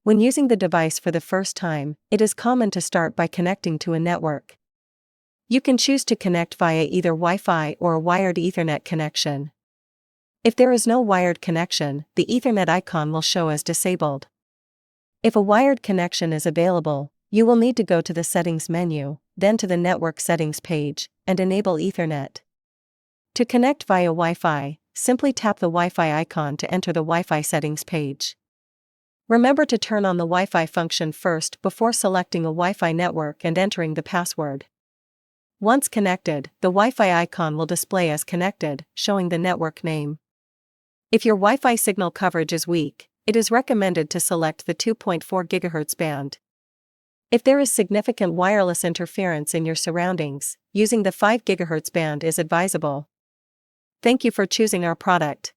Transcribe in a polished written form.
When using the device for the first time, it is common to start by connecting to a network. You can choose to connect via either Wi-Fi or a wired Ethernet connection. If there is no wired connection, the Ethernet icon will show as disabled. If a wired connection is available, you will need to go to the Settings menu, then to the Network Settings page, and enable Ethernet. To connect via Wi-Fi, simply tap the Wi-Fi icon to enter the Wi-Fi settings page. Remember to turn on the Wi-Fi function first before selecting a Wi-Fi network and entering the password. Once connected, the Wi-Fi icon will display as connected, showing the network name. If your Wi-Fi signal coverage is weak, it is recommended to select the 2.4 GHz band. If there is significant wireless interference in your surroundings, using the 5 GHz band is advisable. Thank you for choosing our product.